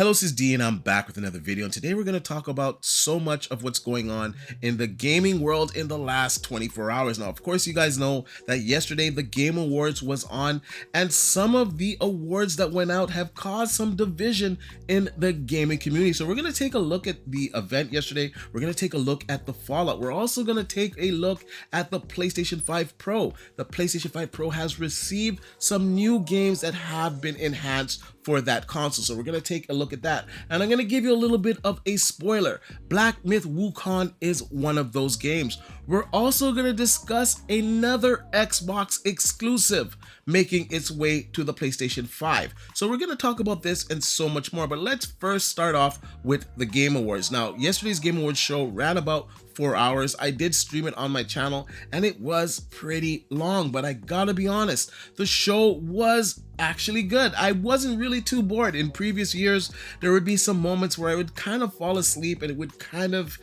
Hello, this is D and I'm back with another video, and today we're going to talk about so much of what's going on in the gaming world in the last 24 hours. Now, of course, you guys know that yesterday the Game Awards was on, and some of the awards that went out have caused some division in the gaming community. So we're going to take a look at the event yesterday. We're going to take a look at the fallout. We're also going to take a look at the PlayStation 5 Pro. The PlayStation 5 Pro has received some new games that have been enhanced for that console. So we're going to take a look at that. And I'm going to give you a little bit of a spoiler. Black Myth Wukong is one of those games. We're also going to discuss another Xbox exclusive making its way to the PlayStation 5. So we're going to talk about this and so much more. But let's first start off with the Game Awards. Now, yesterday's Game Awards show ran about 4 hours. I did stream it on my channel and it was pretty long, but I gotta be honest, the show was actually good. I wasn't really too bored. In previous years, there would be some moments where I would kind of fall asleep and it would kind of,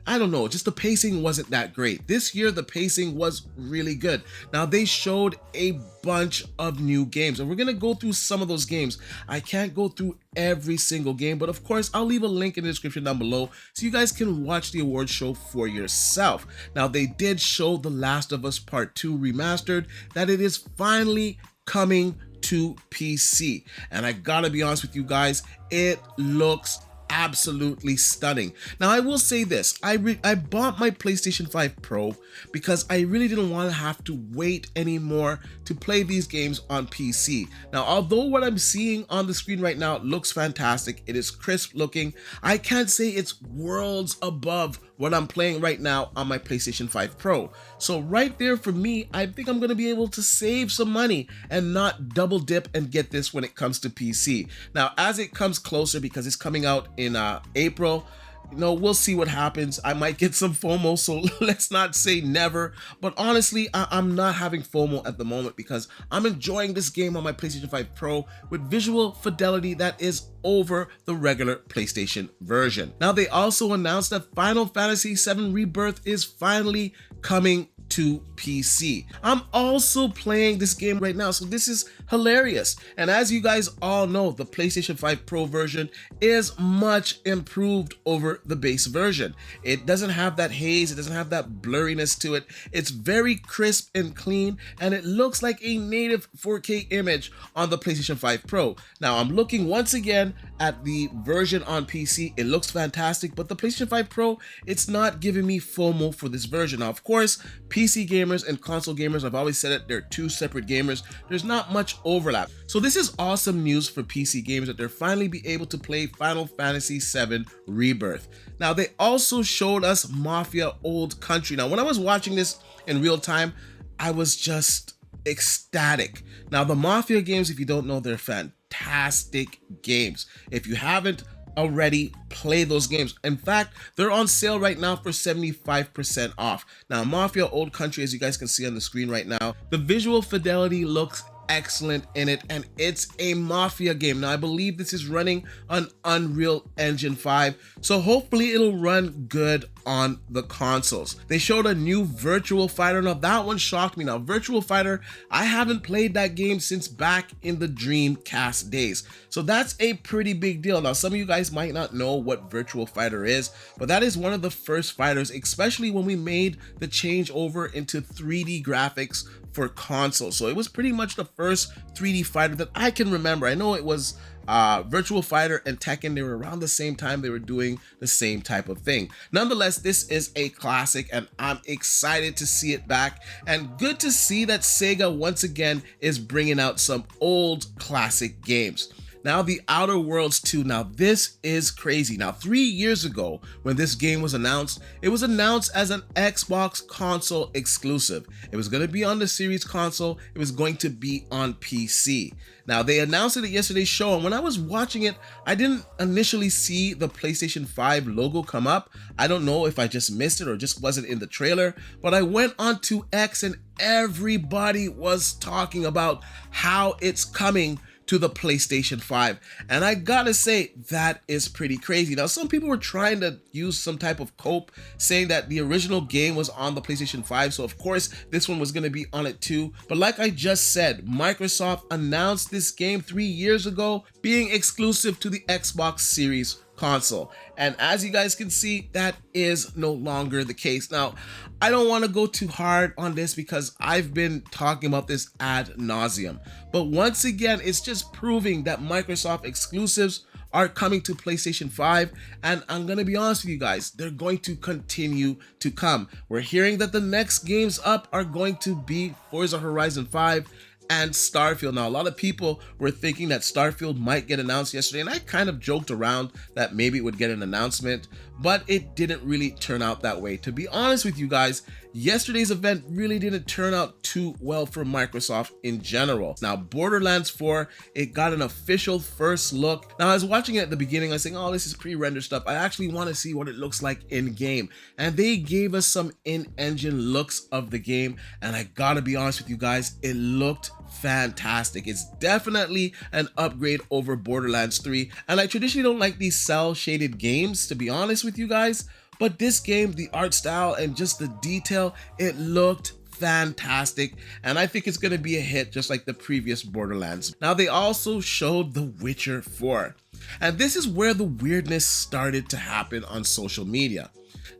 I don't know, just the pacing wasn't that great. This year, the pacing was really good. Now, they showed a bunch of new games, and we're gonna go through some of those games. I can't go through every single game, but of course, I'll leave a link in the description down below so you guys can watch the award show for yourself. Now, they did show The Last of Us Part 2 Remastered, that it is finally coming to PC. And I gotta be honest with you guys, it looks absolutely stunning. Now, I will say this, I bought my PlayStation 5 Pro because I really didn't want to have to wait anymore to play these games on PC. Now, although what I'm seeing on the screen right now looks fantastic, it is crisp looking, I can't say it's worlds above what I'm playing right now on my PlayStation 5 Pro. So right there for me, I think I'm going to be able to save some money and not double dip and get this when it comes to PC. Now, as it comes closer, because it's coming out in April, we'll see what happens. I might get some FOMO, so let's not say never. But honestly, I'm not having FOMO at the moment because I'm enjoying this game on my PlayStation 5 Pro with visual fidelity that is over the regular PlayStation version. Now, they also announced that Final Fantasy VII Rebirth is finally coming to PC. I'm also playing this game right now, so this is hilarious. And as you guys all know, the PlayStation 5 Pro version is much improved over the base version. It doesn't have that haze, it doesn't have that blurriness to it. It's very crisp and clean, and it looks like a native 4K image on the PlayStation 5 Pro. Now, I'm looking once again at the version on PC. It looks fantastic, but the PlayStation 5 Pro, it's not giving me FOMO for this version. Now, of course, PC gamers and console gamers, I've always said it, they're two separate gamers. There's not much overlap. So this is awesome news for PC gamers that they're finally be able to play Final Fantasy VII Rebirth. Now, they also showed us Mafia Old Country. Now, when I was watching this in real time, I was just ecstatic. Now, the Mafia games, if you don't know, they're fantastic games. If you haven't already, play those games. In fact, they're on sale right now for 75% off. Now, Mafia Old Country, as you guys can see on the screen right now, the visual fidelity looks excellent in it, and it's a Mafia game. Now, I believe this is running on Unreal Engine 5, so hopefully it'll run good on the consoles. They showed a new Virtual Fighter. Now, that one shocked me. Now, Virtual Fighter, I haven't played that game since back in the Dreamcast days, so that's a pretty big deal. Now, some of you guys might not know what Virtual Fighter is, but that is one of the first fighters, especially when we made the change over into 3D graphics for consoles. So it was pretty much the first 3D fighter that I can remember. I know it was Virtual Fighter and Tekken. They were around the same time. They were doing the same type of thing. Nonetheless, this is a classic and I'm excited to see it back, and good to see that Sega once again is bringing out some old classic games. Now, The Outer Worlds 2. Now, this is crazy. Now, 3 years ago, when this game was announced, it was announced as an Xbox console exclusive. It was going to be on the Series console. It was going to be on PC. Now, they announced it at yesterday's show, and when I was watching it, I didn't initially see the PlayStation 5 logo come up. I don't know if I just missed it or just wasn't in the trailer, but I went onto X and everybody was talking about how it's coming to the PlayStation 5. And I gotta say, that is pretty crazy. Now, some people were trying to use some type of cope, saying that the original game was on the PlayStation 5, so of course this one was gonna be on it too. But like I just said, Microsoft announced this game 3 years ago, being exclusive to the Xbox Series console. And as you guys can see, that is no longer the case. Now, I don't want to go too hard on this because I've been talking about this ad nauseum. But once again, it's just proving that Microsoft exclusives are coming to PlayStation 5, and I'm gonna be honest with you guys, they're going to continue to come. We're hearing that the next games up are going to be Forza Horizon 5 and Starfield. Now, a lot of people were thinking that Starfield might get announced yesterday, and I kind of joked around that maybe it would get an announcement, but it didn't really turn out that way. To be honest with you guys, yesterday's event really didn't turn out too well for Microsoft in general. Now, Borderlands 4, it got an official first look. Now, I was watching it at the beginning, I was saying, oh, this is pre-rendered stuff. I actually want to see what it looks like in-game. And they gave us some in-engine looks of the game, and I gotta be honest with you guys, it looked fantastic. It's definitely an upgrade over Borderlands 3, and I traditionally don't like these cell shaded games, to be honest with you guys, but this game, the art style and just the detail, it looked fantastic, and I think it's going to be a hit just like the previous Borderlands. Now, they also showed The Witcher 4, and this is where the weirdness started to happen on social media.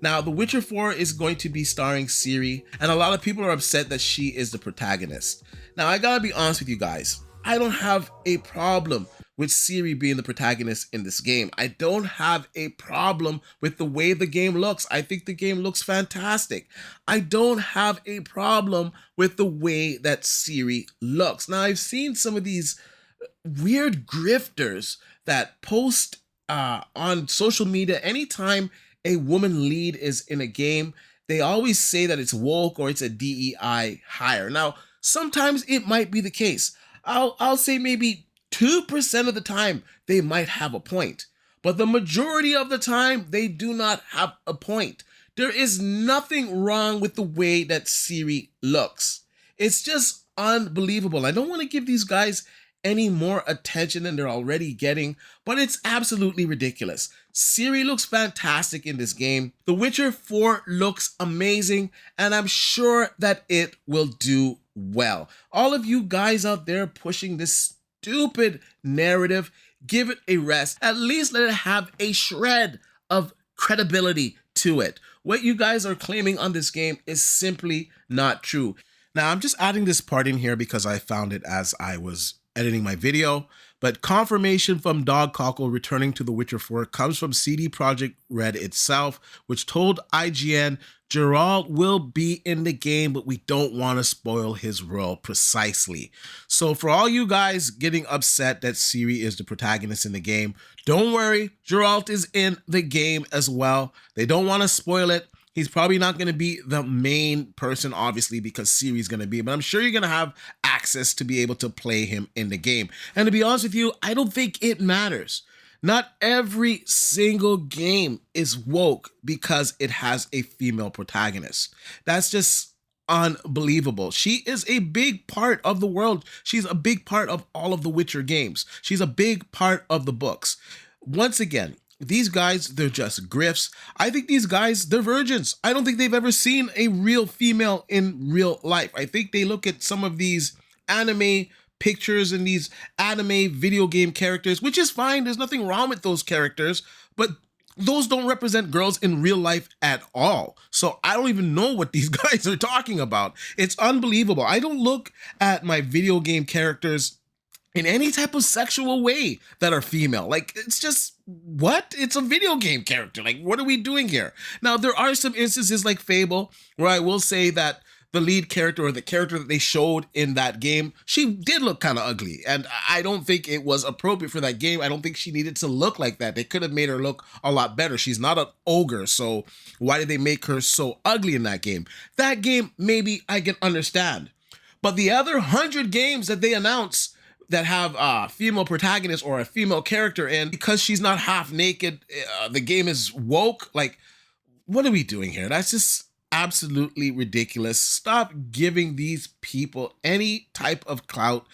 Now, The Witcher 4 is going to be starring Ciri, and a lot of people are upset that she is the protagonist. Now, I gotta be honest with you guys, I don't have a problem with Ciri being the protagonist in this game. I don't have a problem with the way the game looks. I think the game looks fantastic. I don't have a problem with the way that Ciri looks. Now, I've seen some of these weird grifters that post on social media anytime a woman lead is in a game. They always say that it's woke or it's a DEI hire. Now, sometimes it might be the case. I'll say maybe 2% of the time they might have a point, but the majority of the time they do not have a point. There is nothing wrong with the way that Ciri looks. It's just unbelievable. I don't want to give these guys any more attention than they're already getting, but it's absolutely ridiculous. Ciri looks fantastic in this game. The Witcher 4 looks amazing, and I'm sure that it will do well. All of you guys out there pushing this stupid narrative, give it a rest. At least let it have a shred of credibility to it. What you guys are claiming on this game is simply not true. Now, I'm just adding this part in here because I found it as I was editing my video, but confirmation from Dog Cockle returning to The Witcher 4 comes from CD Projekt Red itself, which told IGN Geralt will be in the game, but we don't want to spoil his role precisely. So for all you guys getting upset that Ciri is the protagonist in the game, don't worry, Geralt is in the game as well. They don't want to spoil it. He's probably not going to be the main person, obviously, because Ciri's going to be, but I'm sure you're going to have access to be able to play him in the game. And to be honest with you, I don't think it matters. Not every single game is woke because it has a female protagonist. That's just unbelievable. She is a big part of the world. She's a big part of all of the Witcher games. She's a big part of the books. Once again, these guys, they're just grifts. I think these guys, they're virgins. I don't think they've ever seen a real female in real life. I think they look at some of these anime pictures and these anime video game characters, which is fine. There's nothing wrong with those characters, but those don't represent girls in real life at all. So I don't even know what these guys are talking about. It's unbelievable. I don't look at my video game characters in any type of sexual way that are female. Like, it's just, what? It's a video game character. Like, what are we doing here? Now, there are some instances like Fable where I will say that the lead character or the character that they showed in that game, she did look kind of ugly. And I don't think it was appropriate for that game. I don't think she needed to look like that. They could have made her look a lot better. She's not an ogre, so why did they make her so ugly in that game? That game, maybe I can understand. But the other 100 games that they announce that have a female protagonist or a female character in, because she's not half naked, the game is woke. Like, what are we doing here? That's just absolutely ridiculous. Stop giving these people any type of clout.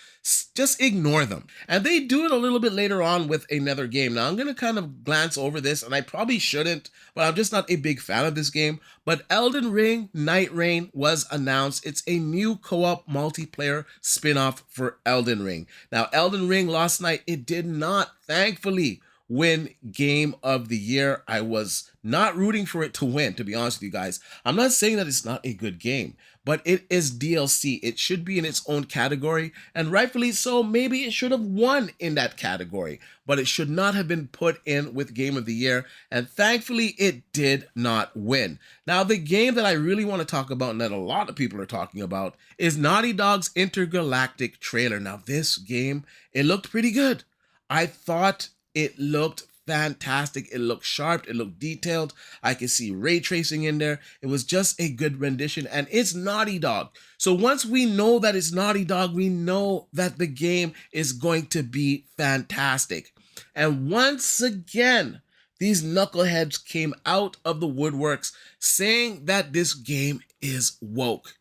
Just ignore them. And they do it a little bit later on with another game. Now, I'm going to kind of glance over this, and I probably shouldn't, but I'm just not a big fan of this game. But Elden Ring Night Reign was announced. It's a new co-op multiplayer spin-off for Elden Ring. Now, Elden Ring last night, it did not, thankfully, win Game of the Year. I was not rooting for it to win, to be honest with you guys. I'm not saying that it's not a good game, but it is DLC. It should be in its own category, and rightfully so. Maybe it should have won in that category, but it should not have been put in with Game of the Year, and thankfully it did not win. Now, the game that I really want to talk about, and that a lot of people are talking about, is Naughty Dog's Intergalactic trailer. Now, this game, it looked pretty good. I thought it looked fantastic. It looked sharp. It looked detailed. I could see ray tracing in there. It was just a good rendition, and it's Naughty Dog. So once we know that it's Naughty Dog, we know that the game is going to be fantastic. And once again, these knuckleheads came out of the woodworks saying that this game is woke.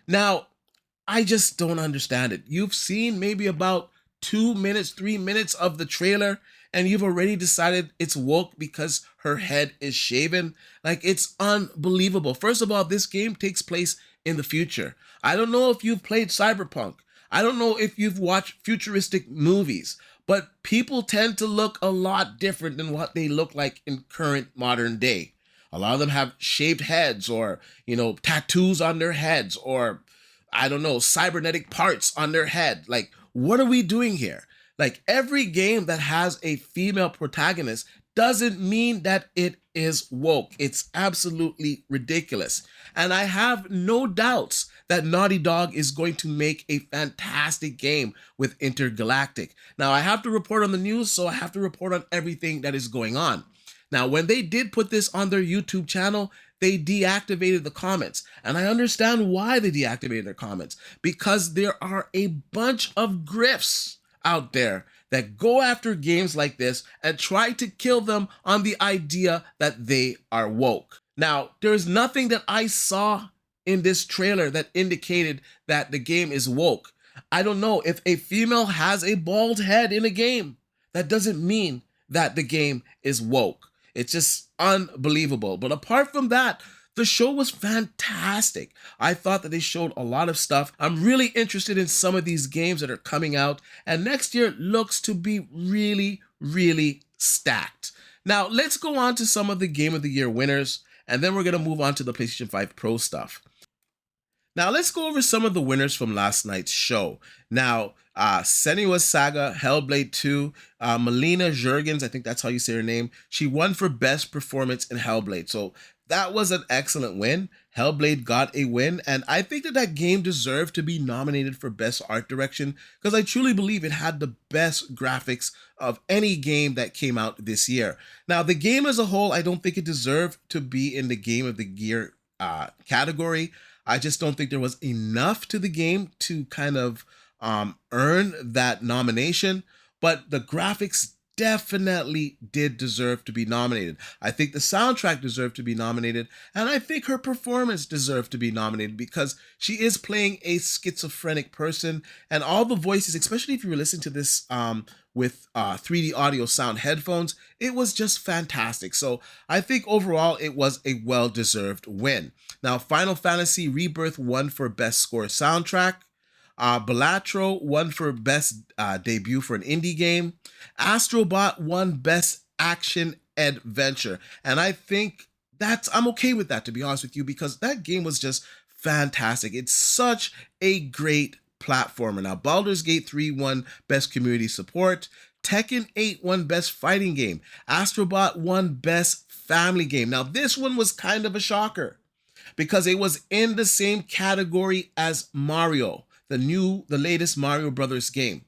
Now, I just don't understand it. You've seen maybe about 2 minutes, 3 minutes of the trailer, and you've already decided it's woke because her head is shaven. Like, it's unbelievable. First of all, this game takes place in the future. I don't know if you've played Cyberpunk. I don't know if you've watched futuristic movies, but people tend to look a lot different than what they look like in current modern day. A lot of them have shaved heads, or, tattoos on their heads, or, I don't know, cybernetic parts on their head. Like, what are we doing here? Like, every game that has a female protagonist doesn't mean that it is woke. It's absolutely ridiculous. And I have no doubts that Naughty Dog is going to make a fantastic game with Intergalactic. Now, I have to report on the news, so I have to report on everything that is going on. Now, when they did put this on their YouTube channel, they deactivated the comments. And I understand why they deactivated their comments, because there are a bunch of grifts out there that go after games like this and try to kill them on the idea that they are woke. Now, there's nothing that I saw in this trailer that indicated that the game is woke. I don't know, if a female has a bald head in a game, that doesn't mean that the game is woke. It's just unbelievable. But apart from that, the show was fantastic. I thought that they showed a lot of stuff. I'm really interested in some of these games that are coming out, and next year looks to be really, really stacked. Now, let's go on to some of the Game of the Year winners, and then we're going to move on to the PlayStation 5 Pro stuff. Now, let's go over some of the winners from last night's show. Now, Senua's Saga, Hellblade 2, Melina Jurgens, I think that's how you say her name, she won for Best Performance in Hellblade. So that was an excellent win. Hellblade got a win, and I think that that game deserved to be nominated for Best Art Direction, because I truly believe it had the best graphics of any game that came out this year. Now, the game as a whole, I don't think it deserved to be in the Game of the Year category. I just don't think there was enough to the game to kind of earn that nomination, but the graphics definitely did deserve to be nominated. I think the soundtrack deserved to be nominated, and I think her performance deserved to be nominated, because she is playing a schizophrenic person, and all the voices, especially if you were listening to this with 3D audio sound headphones, it was just fantastic. So I think overall it was a well-deserved win. Now, Final Fantasy Rebirth won for Best Score Soundtrack. Balatro won for Best Debut for an Indie Game. Astrobot won Best Action Adventure. And I think I'm okay with that, to be honest with you, because that game was just fantastic. It's such a great platformer. Now, Baldur's Gate 3 won Best Community Support. Tekken 8 won Best Fighting Game. Astrobot won Best Family Game. Now, this one was kind of a shocker, because it was in the same category as Mario, the latest Mario Brothers game.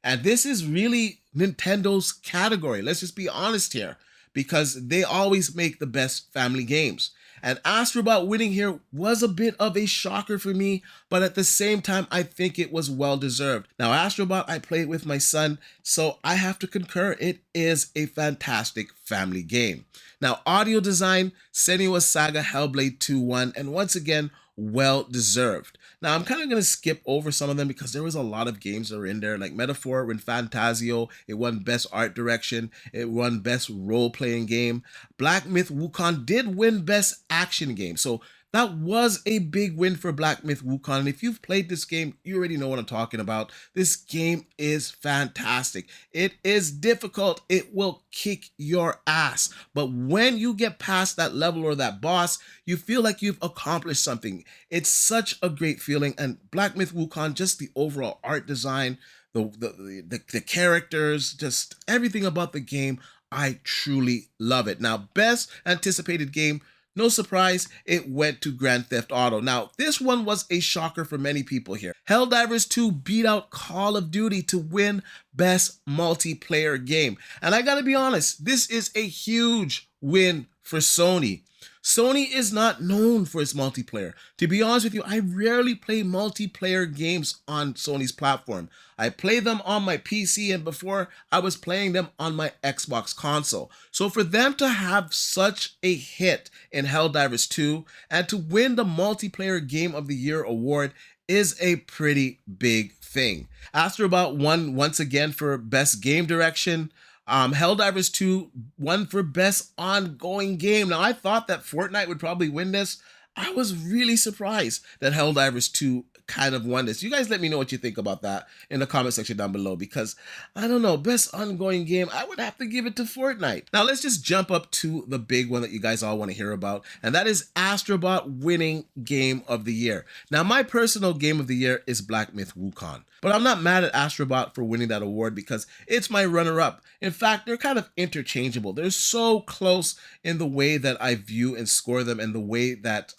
And this is really Nintendo's category. Let's just be honest here, because they always make the best family games. And Astrobot winning here was a bit of a shocker for me, but at the same time, I think it was well deserved. Now, Astrobot, I played with my son, so I have to concur. It is a fantastic family game. Now, audio design, Senua's Saga Hellblade 2 won, and once again, well deserved. Now, I'm kind of going to skip over some of them because there was a lot of games that were in there, like Metaphor won Fantasio, it won Best Art Direction, it won Best Role-Playing Game. Black Myth Wukong did win Best Action Game, so that was a big win for Black Myth Wukong. And if you've played this game, you already know what I'm talking about. This game is fantastic. It is difficult. It will kick your ass. But when you get past that level or that boss, you feel like you've accomplished something. It's such a great feeling. And Black Myth Wukong, just the overall art design, the characters, just everything about the game, I truly love it. Now, best anticipated game, no surprise, it went to Grand Theft Auto. Now, this one was a shocker for many people here. Helldivers 2 beat out Call of Duty to win Best Multiplayer Game. And I gotta be honest, this is a huge win for Sony. Sony is not known for its multiplayer. To be honest with you, I rarely play multiplayer games on Sony's platform. I play them on my PC, and before I was playing them on my Xbox console. So for them to have such a hit in Helldivers 2 and to win the Multiplayer Game of the Year award is a pretty big thing. Astrobot won once again for Best Game Direction. Helldivers 2 won for Best Ongoing Game. Now, I thought that Fortnite would probably win this. I was really surprised that Helldivers 2 kind of won this. You guys let me know what you think about that in the comment section down below, because I don't know, Best Ongoing Game, I would have to give it to Fortnite. Now, let's just jump up to the big one that you guys all want to hear about, and that is Astrobot winning Game of the Year. Now, my personal Game of the Year is Black Myth Wukong, but I'm not mad at Astrobot for winning that award because it's my runner-up. In fact, they're kind of interchangeable. They're so close in the way that I view and score them and the way that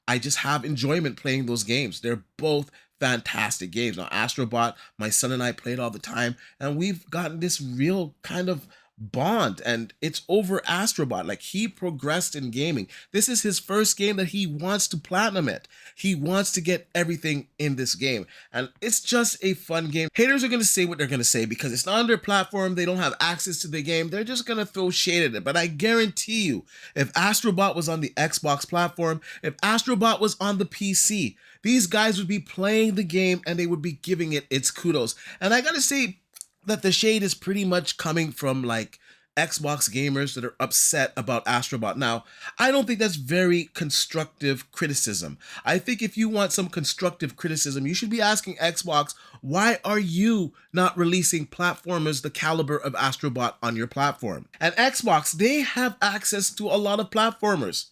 I just have enjoyment playing those games. They're both fantastic games. Now, Astrobot, my son and I played all the time, and we've gotten this real kind of bond, and it's over Astrobot. Like, he progressed in gaming. This is his first game that he wants to platinum it. He wants to get everything in this game, and it's just a fun game. Haters are going to say what they're going to say because it's not on their platform. They don't have access to the game. They're just going to throw shade at it. But I guarantee you, if Astrobot was on the Xbox platform, if Astrobot was on the PC, these guys would be playing the game and they would be giving it its kudos. And I gotta say that the shade is pretty much coming from like Xbox gamers that are upset about Astrobot. Now, I don't think that's very constructive criticism. I think if you want some constructive criticism, you should be asking Xbox, why are you not releasing platformers the caliber of Astrobot on your platform? And Xbox, they have access to a lot of platformers.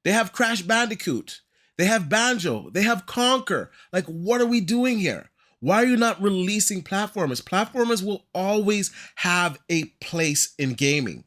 They have Crash Bandicoot. They have Banjo. They have Conquer. Like, what are we doing here? Why are you not releasing platformers? Platformers will always have a place in gaming.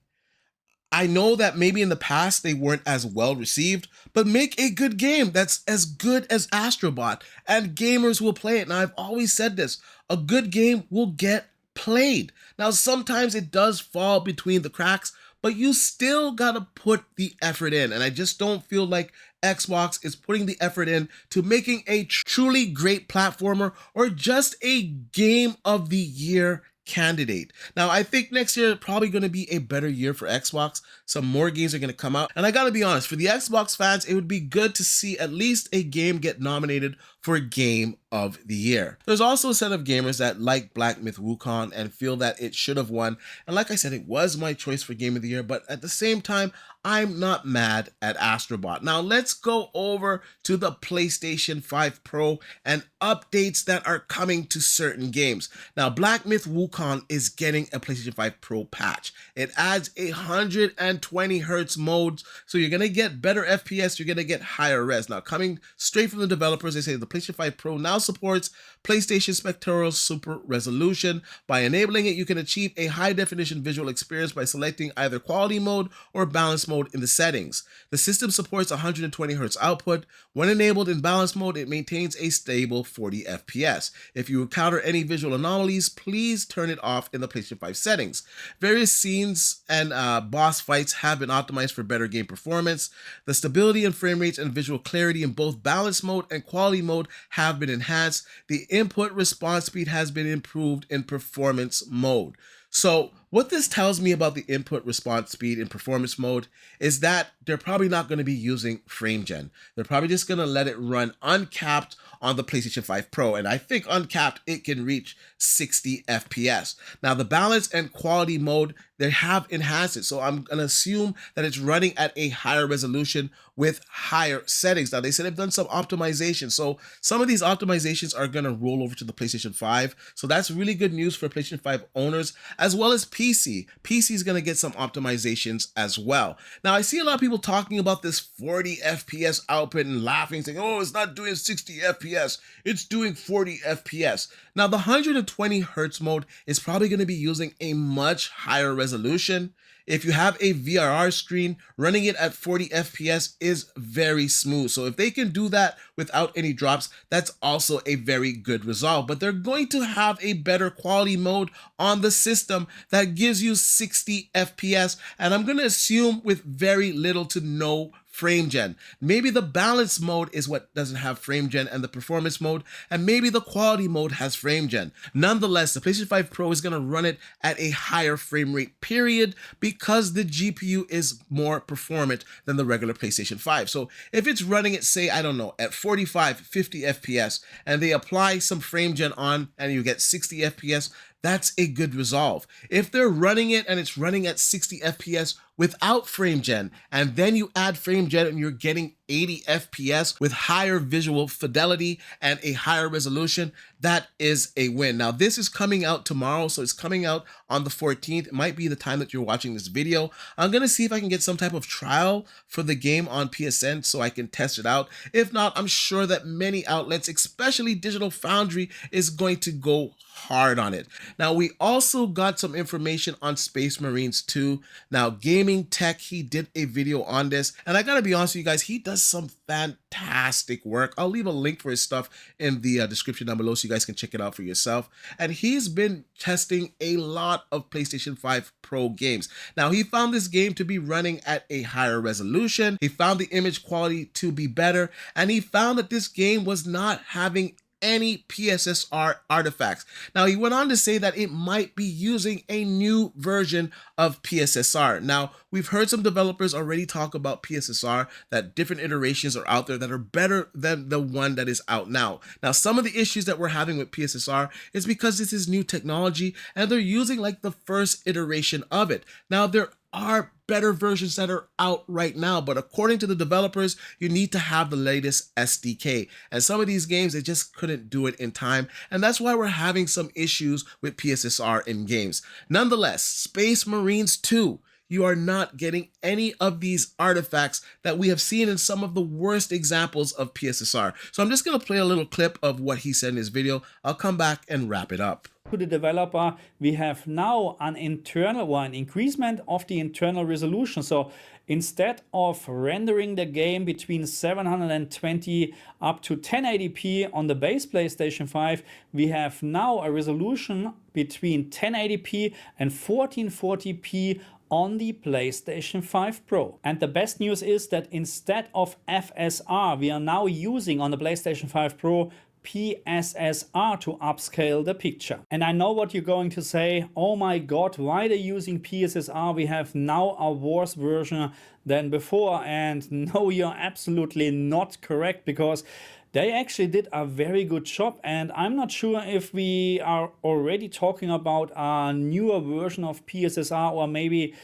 I know that maybe in the past they weren't as well received, but make a good game that's as good as Astrobot, and gamers will play it. Now, I've always said this, a good game will get played. Now, sometimes it does fall between the cracks, but you still gotta put the effort in, and I just don't feel like Xbox is putting the effort in to making a truly great platformer or just a Game of the Year candidate. Now, I think next year probably going to be a better year for Xbox. Some more games are going to come out, and I gotta be honest, for the Xbox fans, it would be good to see at least a game get nominated for Game of the Year. There's also a set of gamers that like Black Myth Wukong and feel that it should have won, and like I said, it was my choice for Game of the Year, but at the same time, I'm not mad at Astrobot. Now, let's go over to the PlayStation 5 Pro and updates that are coming to certain games. Now, Black Myth Wukong is getting a PlayStation 5 Pro patch. It adds 120 hertz modes, so you're gonna get better FPS, you're gonna get higher res. Now, coming straight from the developers, they say the PlayStation 5 Pro now supports PlayStation Spectral Super Resolution. By enabling it, you can achieve a high-definition visual experience by selecting either quality mode or balance mode in the settings. The system supports 120 Hz output. When enabled in balance mode, it maintains a stable 40 FPS. If you encounter any visual anomalies, please turn it off in the PlayStation 5 settings. Various scenes and boss fights have been optimized for better game performance. The stability and frame rates and visual clarity in both balance mode and quality mode have been enhanced. The input response speed has been improved in performance mode. So what this tells me about the input response speed in performance mode is that they're probably not going to be using frame gen. They're probably just going to let it run uncapped on the PlayStation 5 Pro. And I think uncapped, it can reach 60 FPS. Now the balance and quality mode, they have enhanced it. So I'm going to assume that it's running at a higher resolution with higher settings. Now they said they've done some optimization. So some of these optimizations are going to roll over to the PlayStation 5. So that's really good news for PlayStation 5 owners, as well as PC. PC is going to get some optimizations as well. Now I see a lot of people talking about this 40 FPS output and laughing, saying, oh, it's not doing 60 FPS, it's doing 40 FPS. Now the 120 Hz mode is probably going to be using a much higher resolution. If you have a VRR screen, running it at 40 FPS is very smooth. So if they can do that without any drops, that's also a very good result. But they're going to have a better quality mode on the system that gives you 60 FPS. And I'm going to assume with very little to no frame gen. Maybe the balance mode is what doesn't have frame gen and the performance mode, and maybe the quality mode has frame gen. Nonetheless, the PlayStation 5 Pro is going to run it at a higher frame rate period because the GPU is more performant than the regular PlayStation 5. So if it's running it, say, I don't know, at 45, 50 FPS, and they apply some frame gen on and you get 60 FPS, that's a good resolve. If they're running it and it's running at 60 FPS without frame gen, and then you add frame gen and you're getting 80 FPS with higher visual fidelity and a higher resolution, that is a win. Now this is coming out tomorrow, so it's coming out on the 14th. It might be the time that you're watching this video. I'm gonna see if I can get some type of trial for the game on PSN so I can test it out. If not, I'm sure that many outlets, especially Digital Foundry, is going to go hard on it. Now we also got some information on Space Marines 2. Now Gaming Tech, he did a video on this, and I gotta be honest with you guys, he does some fantastic work. I'll leave a link for his stuff in the description down below so you guys can check it out for yourself. And he's been testing a lot of PlayStation 5 Pro games. Now he found this game to be running at a higher resolution. He found the image quality to be better, and he found that this game was not having any PSSR artifacts. Now he went on to say that it might be using a new version of PSSR. Now we've heard some developers already talk about PSSR, that different iterations are out there that are better than the one that is out now. Now some of the issues that we're having with PSSR is because this is new technology and they're using like the first iteration of it. Now there are better versions that are out right now, but according to the developers, you need to have the latest SDK. And some of these games, they just couldn't do it in time. And that's why we're having some issues with PSSR in games. Nonetheless, Space Marines 2, you are not getting any of these artifacts that we have seen in some of the worst examples of PSSR. So I'm just gonna play a little clip of what he said in his video. I'll come back and wrap it up. To the developer, we have now an internal one, increasement of the internal resolution. So instead of rendering the game between 720 up to 1080p on the base PlayStation 5, we have now a resolution between 1080p and 1440p on the PlayStation 5 Pro. And the best news is that instead of FSR, we are now using on the PlayStation 5 Pro PSSR to upscale the picture. And I know what you're going to say, oh my god, why they're using PSSR? We have now a worse version than before. And no, you're absolutely not correct, because they actually did a very good job, and I'm not sure if we are already talking about a newer version of PSSR, or maybe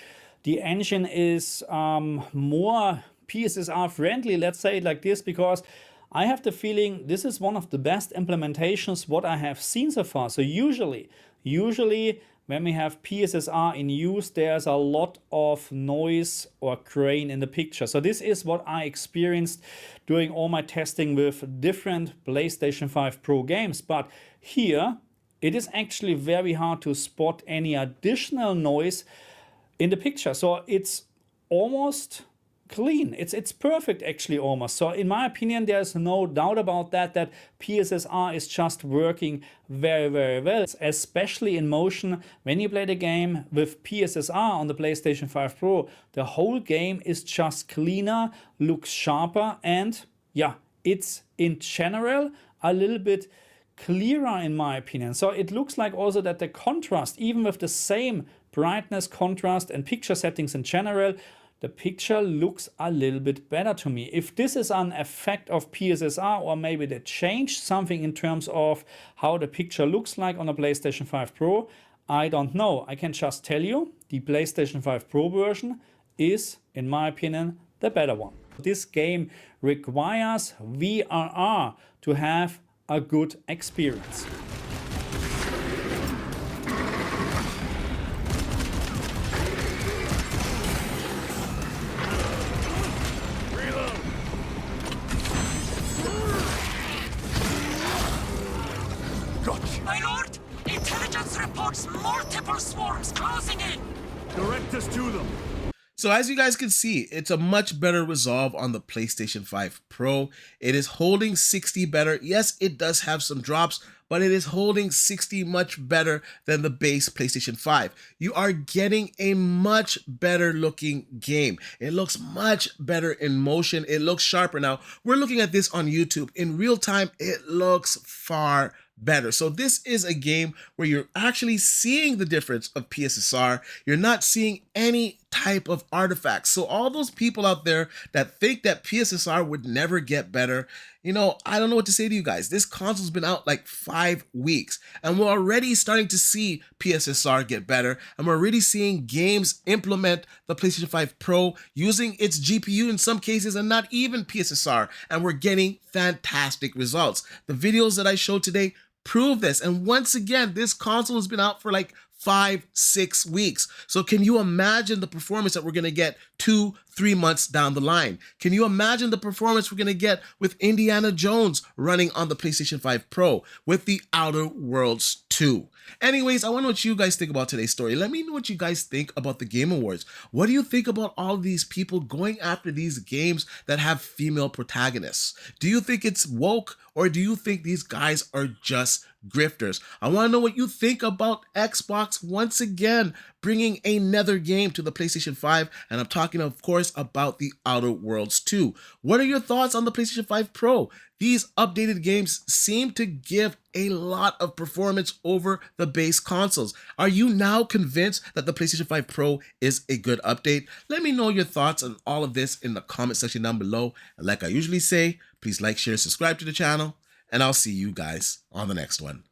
the engine is more PSSR friendly, let's say it like this, because I have the feeling this is one of the best implementations what I have seen so far. So usually when we have PSSR in use, there's a lot of noise or grain in the picture. So this is what I experienced during all my testing with different PlayStation 5 Pro games. But here, it is actually very hard to spot any additional noise in the picture. So it's almost clean. It's perfect actually almost. So in my opinion, there's no doubt about that PSSR is just working very, very well, especially in motion. When you play the game with PSSR on the PlayStation 5 Pro, the whole game is just cleaner, looks sharper, and yeah, it's in general a little bit clearer in my opinion. So it looks like also that the contrast, even with the same brightness, contrast, and picture settings in general, the picture looks a little bit better to me. If this is an effect of PSSR, or maybe they changed something in terms of how the picture looks like on a PlayStation 5 Pro, I don't know. I can just tell you the PlayStation 5 Pro version is, in my opinion, the better one. This game requires VRR to have a good experience. My lord, intelligence reports multiple swarms closing in. Direct us to them. So as you guys can see, it's a much better resolve on the PlayStation 5 Pro. It is holding 60 better. Yes, it does have some drops, but it is holding 60 much better than the base PlayStation 5. You are getting a much better looking game. It looks much better in motion. It looks sharper. Now, we're looking at this on YouTube. In real time, it looks far better. So this is a game where you're actually seeing the difference of PSSR. You're not seeing any type of artifacts. So all those people out there that think that PSSR would never get better, you know, I don't know what to say to you guys. This console's been out like 5 weeks and we're already starting to see PSSR get better, and we're already seeing games implement the PlayStation 5 Pro using its GPU in some cases and not even PSSR, and we're getting fantastic results. The videos that I showed today prove this, and once again, this console has been out for like 5-6 weeks. So can you imagine the performance that we're going to get 2-3 months down the line? Can you imagine the performance we're going to get with Indiana Jones running on the PlayStation 5 Pro, with The Outer Worlds 2? Anyways, I wonder what you guys think about today's story. Let me know what you guys think about the Game Awards. What do you think about all of these people going after these games that have female protagonists? Do you think it's woke, or do you think these guys are just grifters? I want to know what you think about Xbox once again bringing another game to the PlayStation 5, and I'm talking of course about The Outer Worlds 2. What are your thoughts on the PlayStation 5 Pro? These updated games seem to give a lot of performance over the base consoles. Are you now convinced that the PlayStation 5 Pro is a good update? Let me know your thoughts on all of this in the comment section down below. And like I usually say, please like, share, subscribe to the channel, and I'll see you guys on the next one.